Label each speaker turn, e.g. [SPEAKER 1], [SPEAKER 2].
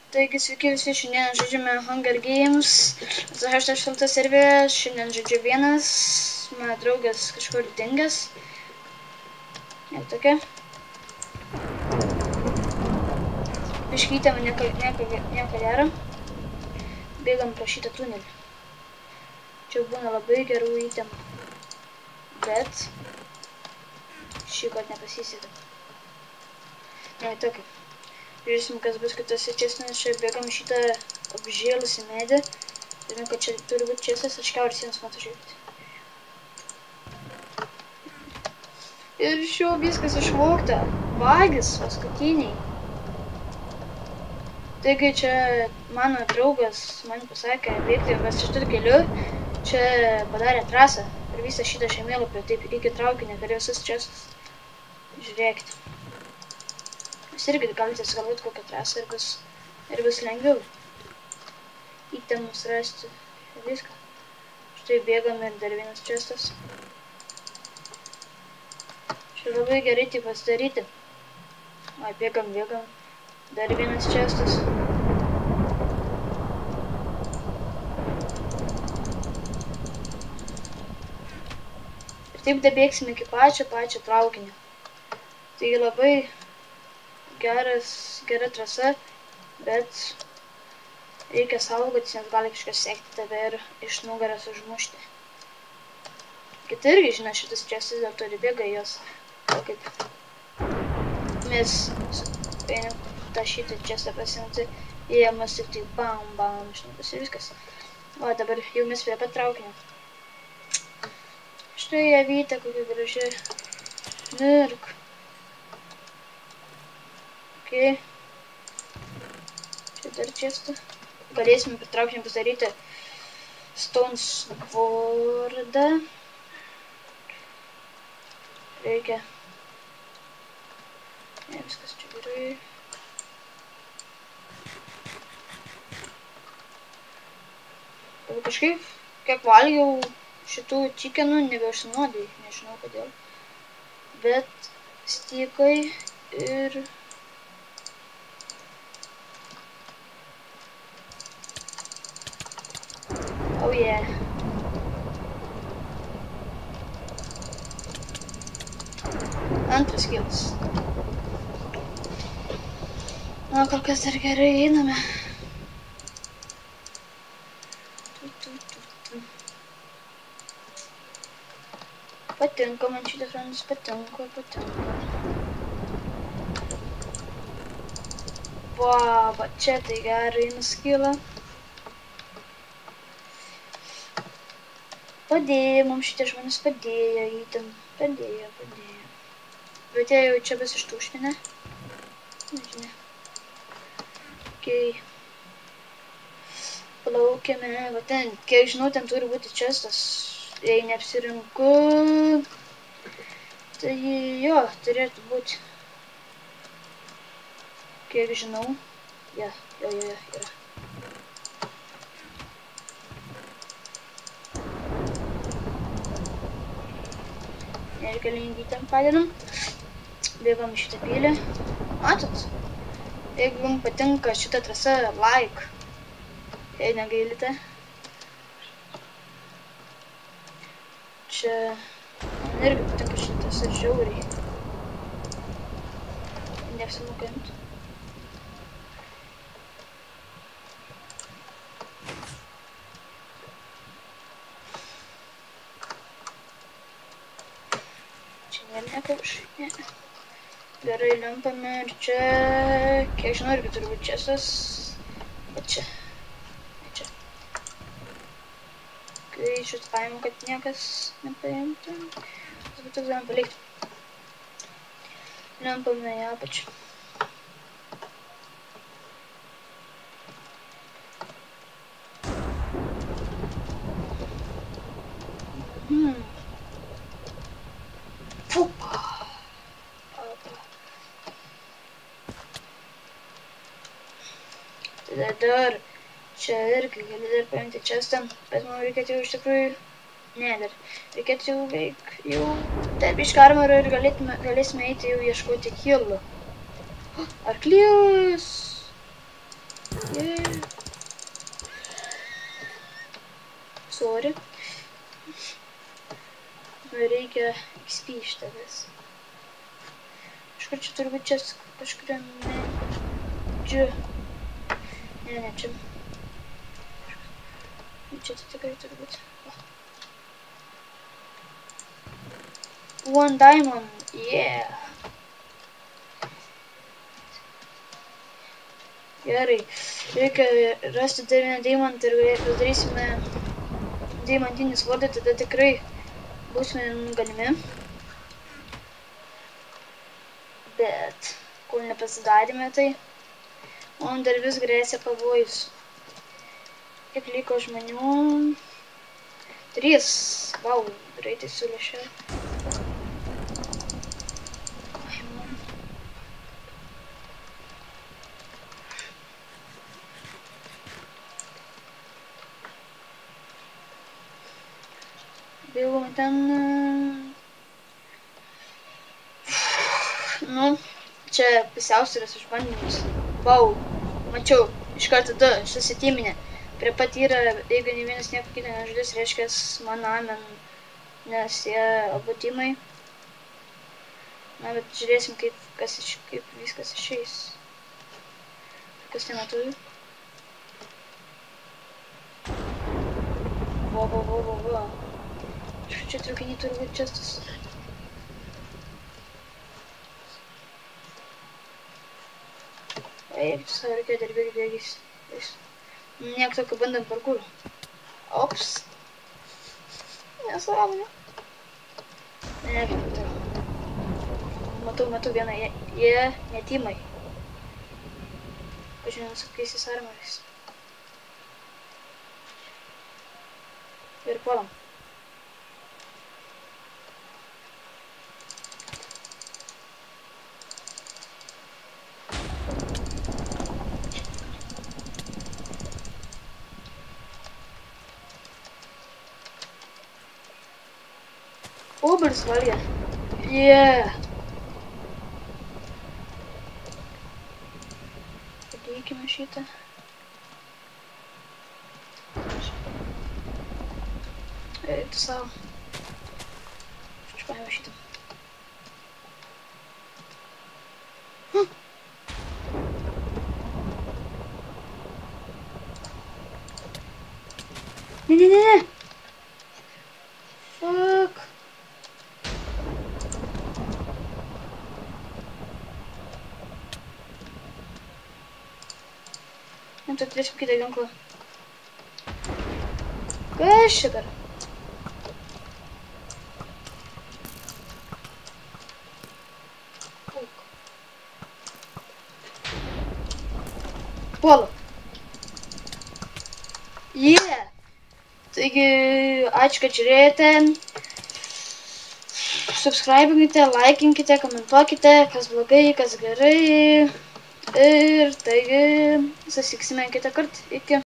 [SPEAKER 1] Taigi sveiki visi, šiandien žaidžiame Hunger Games, ZH serverė, šiandien žaidžiu vienas, mano draugas kažkur dingęs. Jau tokia. Biškytėm nieko gero. Bėgam pro šitą tunelį. Čia būna labai gerų įtemų. Bet šį kartą nepasiseka. Ne, tokia. Žiūrėsim, kas bus kitose česnės. Čia bėgam šitą apžėlusį medį. Žinau, kad čia turi būti česas, aš kiaurį sienos matau žiūrėti. Ir šio viskas išvogta. Vagis paskutiniai. Taigi čia mano draugas man pasakė bėgti, mes šitą keliu. Čia padarė trasą per visą šitą žemėlapį, taip iki traukinio, per visas česas. Žiūrėkite. Jūs irgi galite sugalvoti kokią trasą ir bus lengviau įtemus rasti viską. Štai bėgam ir dar vienas čestas. Čia labai gerai tai pasidaryti. O, bėgam. Dar vienas čestas. Ir taip dabėgsime iki pačio traukinio. Taigi labai gera trasa, bet reikia saugotis, nes gali kažkas sekti tave ir iš nugaros užmušti. Kiti irgi žino šitas čestas, dėl to ir bėga jos. O kaip mes einam tą šitą čestą pasimti, jie mus tik tai bam, išnukas ir viskas. O dabar jau mes prie pat traukinio. Štai avytė kokia graži. Mirk. Okay. Čia dar čestą. Galėsime per traukinį pasidaryti Stoneswordą. Reikia. Ne, viskas čia gerai. Kažkaip, kiek valgiau šitų chikenų, nebeužsinuodai, nežinau kodėl. Bet stykai ir oh yeah. Antras kilas. Na, kol kas dar gerai einame. Patinka man šitas randas, patinka. Va, čia tai gerai nuskyla. Padėjo, mums šitie žmonės padėjo įtam. Padėjo. Bet jie jau čia bus ištuštinę. Nežinia. Okay. Plaukėme. Va ten, kiek žinau, ten turi būti čestas. Jei neapsirinku, tai jo, turėtų būti. Kiek žinau. Jo, yra. Nereikalingi ten padedam. Bėgam šitą pylį. Matot? Jeigu jums patinka šitą trasą, like. Jei negailite. Čia man irgi patinka šitą trasą žiauriai. Neapsimokant. Ne. Gerai lempame ir čia, kiek žinau, irgi turi būti česas. Bet čia. Kai šitą paėmų, kad niekas nepaimtų. Tas būtų galim palikti. Lempame į apačią. Dar čia irgi gali dar paimti čestą, bet man reikėtų jau iš tikrųjų, ne dar, reikėtų jau veik, jau taip iš karmaro ir galėsime eiti jau ieškoti kilų. Arklys! Sorry. Reikia XP iš tavęs. Kažkur čia turi būti čia kažkuria medžiu. Ne, čia. Čia tai tikrai turi būti. One diamond, yeah. Gerai, reikia rasti dar vieną deimantą ir padarysime deimantinį svordą, tada tikrai būsime nugalimi. Bet, kol nepasidarėme tai, man dar vis grėsia pavojus. Kiek liko žmonių? 3. Vau, greitai sulėšė. Bėgau ten... Nu, čia pusiausvyros išbandymus. Vau, mačiau, iš karto 2 susitiminė. Prie pat yra, jeigu ne vienas nieko kitą nežudys, reiškia man amen, nes jie abu timai. Na, bet žiūrėsim, kaip viskas išeis. Kas nematau. Va. Čia traukinį turi būti čestas. Eik, savo reikia dar bėgis. Niek tokio bandam parkour. Ops. Nesąmonė. Ne, matau vieną. Jie netimai. Pažiūrėjau, su kokiais armoriais. Ir puolam. Obelis valgė. Yeah. Padėkime šitą. Eik tu savo. Aš paėmiau šitą. Ne. Fuck. Tu turėsim kitą ginklą. Kas čia dar? Puola. Yeah. Taigi, ačiū, kad žiūrėjote. Subscribinkite, laikinkite, komentuokite, kas blogai, kas gerai. Ir taigi, susitiksime kitą kartą. Iki.